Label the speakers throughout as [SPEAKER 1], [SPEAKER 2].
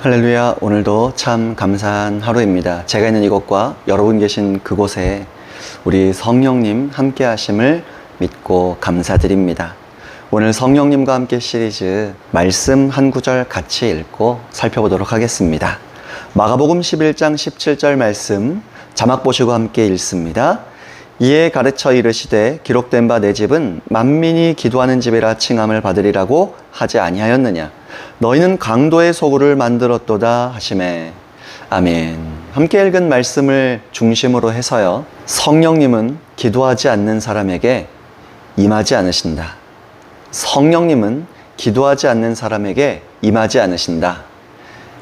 [SPEAKER 1] 할렐루야. 오늘도 참 감사한 하루입니다. 제가 있는 이곳과 여러분 계신 그곳에 우리 성령님 함께 하심을 믿고 감사드립니다. 오늘 성령님과 함께 시리즈 말씀 한 구절 같이 읽고 살펴보도록 하겠습니다. 마가복음 11장 17절 말씀 자막 보시고 함께 읽습니다. 이에 가르쳐 이르시되 기록된 바 내 집은 만민이 기도하는 집이라 칭함을 받으리라고 하지 아니하였느냐. 너희는 강도의 소굴을 만들었도다 하시매. 아멘. 함께 읽은 말씀을 중심으로 해서요, 성령님은 기도하지 않는 사람에게 임하지 않으신다. 성령님은 기도하지 않는 사람에게 임하지 않으신다.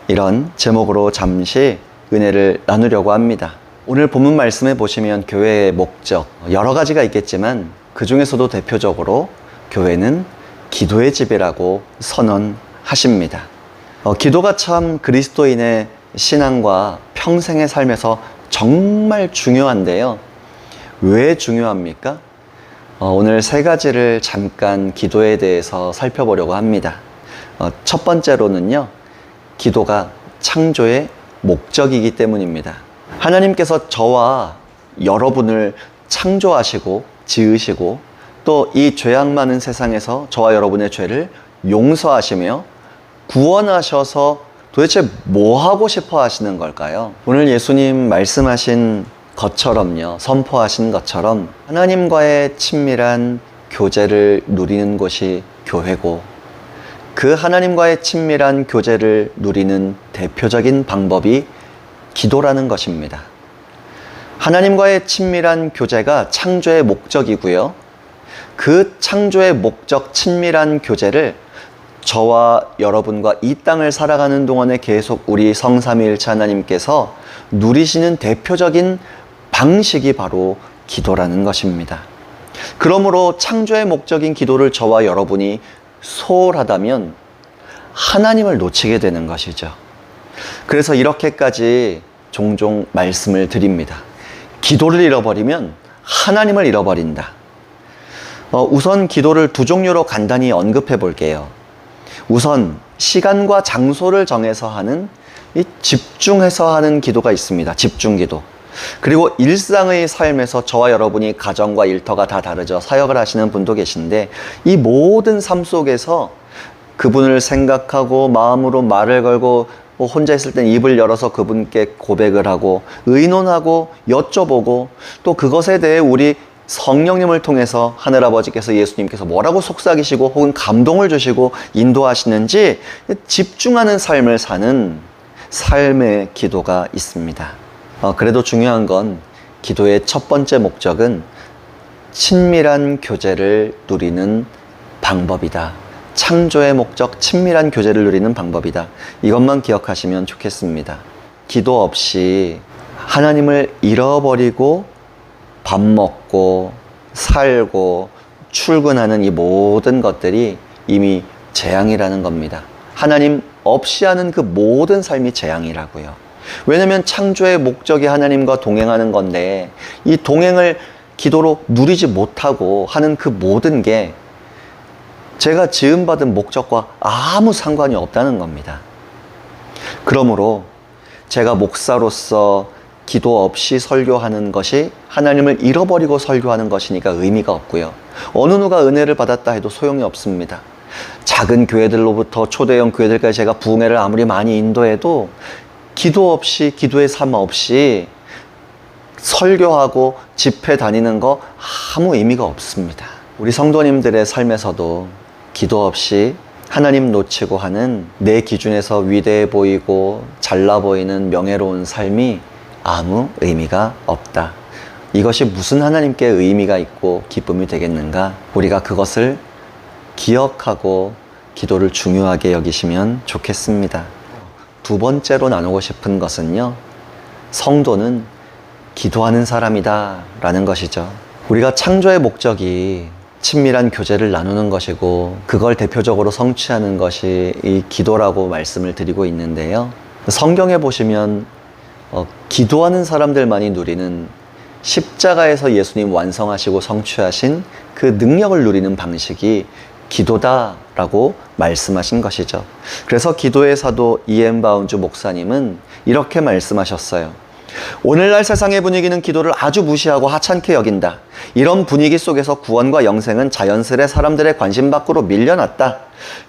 [SPEAKER 1] 이런 제목으로 잠시 은혜를 나누려고 합니다. 오늘 본문 말씀에 보시면 교회의 목적 여러 가지가 있겠지만 그 중에서도 대표적으로 교회는 기도의 집이라고 선언하십니다. 기도가 참 그리스도인의 신앙과 평생의 삶에서 정말 중요한데요. 왜 중요합니까? 오늘 세 가지를 잠깐 기도에 대해서 살펴보려고 합니다. 첫 번째로는요, 기도가 창조의 목적이기 때문입니다. 하나님께서 저와 여러분을 창조하시고 지으시고 또 이 죄악 많은 세상에서 저와 여러분의 죄를 용서하시며 구원하셔서 도대체 뭐 하고 싶어 하시는 걸까요? 오늘 예수님 말씀하신 것처럼요, 선포하신 것처럼 하나님과의 친밀한 교제를 누리는 곳이 교회고, 그 하나님과의 친밀한 교제를 누리는 대표적인 방법이 기도라는 것입니다. 하나님과의 친밀한 교제가 창조의 목적이고요. 그 창조의 목적, 친밀한 교제를 저와 여러분과 이 땅을 살아가는 동안에 계속 우리 성삼위일체 하나님께서 누리시는 대표적인 방식이 바로 기도라는 것입니다. 그러므로 창조의 목적인 기도를 저와 여러분이 소홀하다면 하나님을 놓치게 되는 것이죠. 그래서 이렇게까지 종종 말씀을 드립니다. 기도를 잃어버리면 하나님을 잃어버린다. 우선 기도를 두 종류로 간단히 언급해 볼게요. 우선 시간과 장소를 정해서 하는 집중해서 하는 기도가 있습니다. 집중기도. 그리고 일상의 삶에서 저와 여러분이 가정과 일터가 다 다르죠. 사역을 하시는 분도 계신데 이 모든 삶 속에서 그분을 생각하고 마음으로 말을 걸고 혼자 있을 땐 입을 열어서 그분께 고백을 하고 의논하고 여쭤보고 또 그것에 대해 우리 성령님을 통해서 하늘아버지께서 예수님께서 뭐라고 속삭이시고 혹은 감동을 주시고 인도하시는지 집중하는 삶을 사는 삶의 기도가 있습니다. 그래도 중요한 건 기도의 첫 번째 목적은 친밀한 교제를 누리는 방법이다. 창조의 목적, 친밀한 교제를 누리는 방법이다. 이것만 기억하시면 좋겠습니다. 기도 없이 하나님을 잃어버리고 밥 먹고 살고 출근하는 이 모든 것들이 이미 재앙이라는 겁니다. 하나님 없이 하는 그 모든 삶이 재앙이라고요. 왜냐하면 창조의 목적이 하나님과 동행하는 건데 이 동행을 기도로 누리지 못하고 하는 그 모든 게 제가 지음받은 목적과 아무 상관이 없다는 겁니다. 그러므로 제가 목사로서 기도 없이 설교하는 것이 하나님을 잃어버리고 설교하는 것이니까 의미가 없고요. 어느 누가 은혜를 받았다 해도 소용이 없습니다. 작은 교회들로부터 초대형 교회들까지 제가 부흥회를 아무리 많이 인도해도 기도 없이, 기도의 삶 없이 설교하고 집회 다니는 거 아무 의미가 없습니다. 우리 성도님들의 삶에서도 기도 없이 하나님 놓치고 하는 내 기준에서 위대해 보이고 잘나 보이는 명예로운 삶이 아무 의미가 없다. 이것이 무슨 하나님께 의미가 있고 기쁨이 되겠는가? 우리가 그것을 기억하고 기도를 중요하게 여기시면 좋겠습니다. 두 번째로 나누고 싶은 것은요, 성도는 기도하는 사람이다 라는 것이죠. 우리가 창조의 목적이 친밀한 교제를 나누는 것이고 그걸 대표적으로 성취하는 것이 이 기도라고 말씀을 드리고 있는데요. 성경에 보시면 기도하는 사람들만이 누리는 십자가에서 예수님 완성하시고 성취하신 그 능력을 누리는 방식이 기도다라고 말씀하신 것이죠. 그래서 기도의 사도 이엔 바운주 목사님은 이렇게 말씀하셨어요. 오늘날 세상의 분위기는 기도를 아주 무시하고 하찮게 여긴다. 이런 분위기 속에서 구원과 영생은 자연스레 사람들의 관심 밖으로 밀려났다.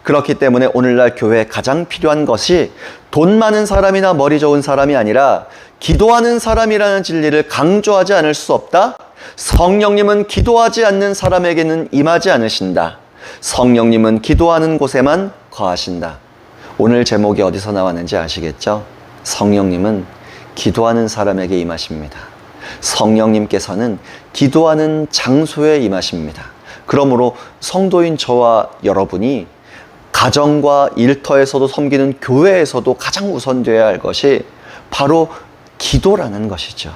[SPEAKER 1] 그렇기 때문에 오늘날 교회에 가장 필요한 것이 돈 많은 사람이나 머리 좋은 사람이 아니라 기도하는 사람이라는 진리를 강조하지 않을 수 없다. 성령님은 기도하지 않는 사람에게는 임하지 않으신다. 성령님은 기도하는 곳에만 거하신다. 오늘 제목이 어디서 나왔는지 아시겠죠? 성령님은 기도하는 사람에게 임하십니다. 성령님께서는 기도하는 장소에 임하십니다. 그러므로 성도인 저와 여러분이 가정과 일터에서도 섬기는 교회에서도 가장 우선되어야 할 것이 바로 기도라는 것이죠.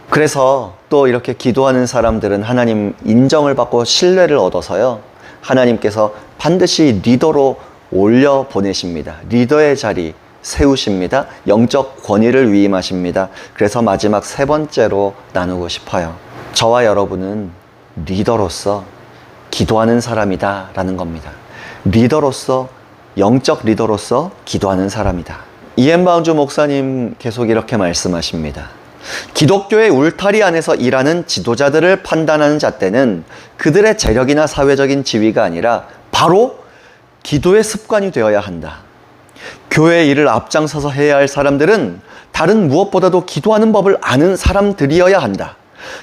[SPEAKER 1] 그래서 또 이렇게 기도하는 사람들은 하나님 인정을 받고 신뢰를 얻어서요, 하나님께서 반드시 리더로 올려 보내십니다. 리더의 자리 세우십니다. 영적 권위를 위임하십니다. 그래서 마지막 세 번째로 나누고 싶어요. 저와 여러분은 리더로서 기도하는 사람이다 라는 겁니다. 리더로서, 영적 리더로서 기도하는 사람이다. 이엔 바운주 목사님 계속 이렇게 말씀하십니다. 기독교의 울타리 안에서 일하는 지도자들을 판단하는 잣대는 그들의 재력이나 사회적인 지위가 아니라 바로 기도의 습관이 되어야 한다. 교회의 일을 앞장서서 해야 할 사람들은 다른 무엇보다도 기도하는 법을 아는 사람들이어야 한다.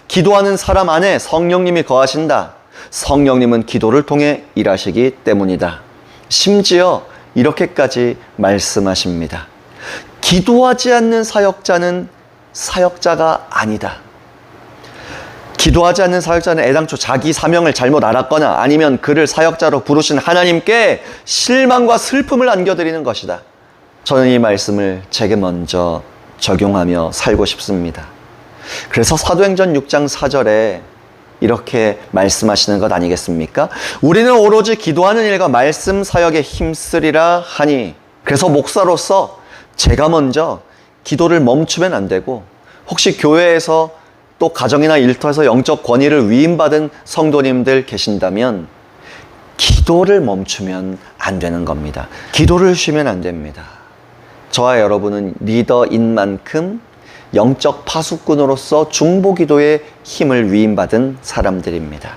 [SPEAKER 1] 기도하는 사람 안에 성령님이 거하신다. 성령님은 기도를 통해 일하시기 때문이다. 심지어 이렇게까지 말씀하십니다. 기도하지 않는 사역자는 사역자가 아니다. 기도하지 않는 사역자는 애당초 자기 사명을 잘못 알았거나 아니면 그를 사역자로 부르신 하나님께 실망과 슬픔을 안겨드리는 것이다. 저는 이 말씀을 제게 먼저 적용하며 살고 싶습니다. 그래서 사도행전 6장 4절에 이렇게 말씀하시는 것 아니겠습니까? 우리는 오로지 기도하는 일과 말씀 사역에 힘쓰리라 하니. 그래서 목사로서 제가 먼저 기도를 멈추면 안 되고, 혹시 교회에서 또 가정이나 일터에서 영적 권위를 위임받은 성도님들 계신다면 기도를 멈추면 안 되는 겁니다. 기도를 쉬면 안 됩니다. 저와 여러분은 리더인 만큼 영적 파수꾼으로서 중보기도의 힘을 위임받은 사람들입니다.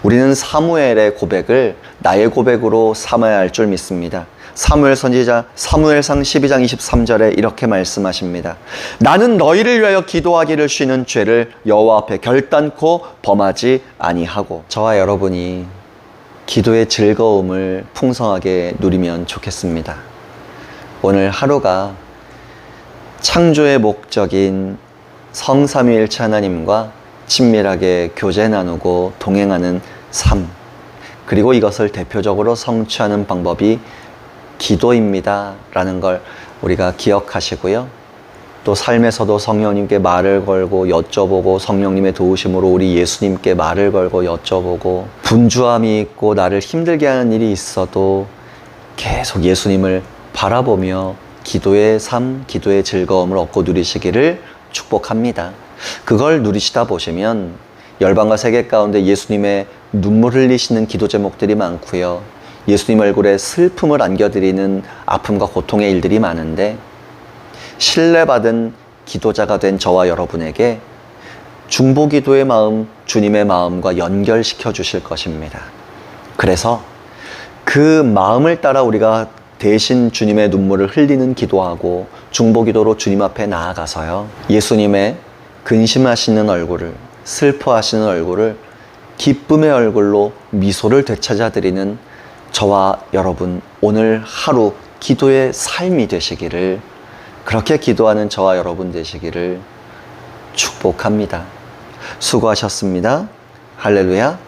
[SPEAKER 1] 우리는 사무엘의 고백을 나의 고백으로 삼아야 할 줄 믿습니다. 사무엘 선지자 사무엘상 12장 23절에 이렇게 말씀하십니다. 나는 너희를 위하여 기도하기를 쉬는 죄를 여호와 앞에 결단코 범하지 아니하고. 저와 여러분이 기도의 즐거움을 풍성하게 누리면 좋겠습니다. 오늘 하루가 창조의 목적인 성삼위일체 하나님과 친밀하게 교제 나누고 동행하는 삶, 그리고 이것을 대표적으로 성취하는 방법이 기도입니다 라는 걸 우리가 기억하시고요. 또 삶에서도 성령님께 말을 걸고 여쭤보고, 성령님의 도우심으로 우리 예수님께 말을 걸고 여쭤보고, 분주함이 있고 나를 힘들게 하는 일이 있어도 계속 예수님을 바라보며 기도의 삶, 기도의 즐거움을 얻고 누리시기를 축복합니다. 그걸 누리시다 보시면 열방과 세계 가운데 예수님의 눈물 흘리시는 기도 제목들이 많고요. 예수님 얼굴에 슬픔을 안겨드리는 아픔과 고통의 일들이 많은데, 신뢰받은 기도자가 된 저와 여러분에게 중보기도의 마음, 주님의 마음과 연결시켜 주실 것입니다. 그래서 그 마음을 따라 우리가 대신 주님의 눈물을 흘리는 기도하고 중보기도로 주님 앞에 나아가서요, 예수님의 근심하시는 얼굴을, 슬퍼하시는 얼굴을 기쁨의 얼굴로 미소를 되찾아드리는 저와 여러분, 오늘 하루 기도의 삶이 되시기를, 그렇게 기도하는 저와 여러분 되시기를 축복합니다. 수고하셨습니다. 할렐루야.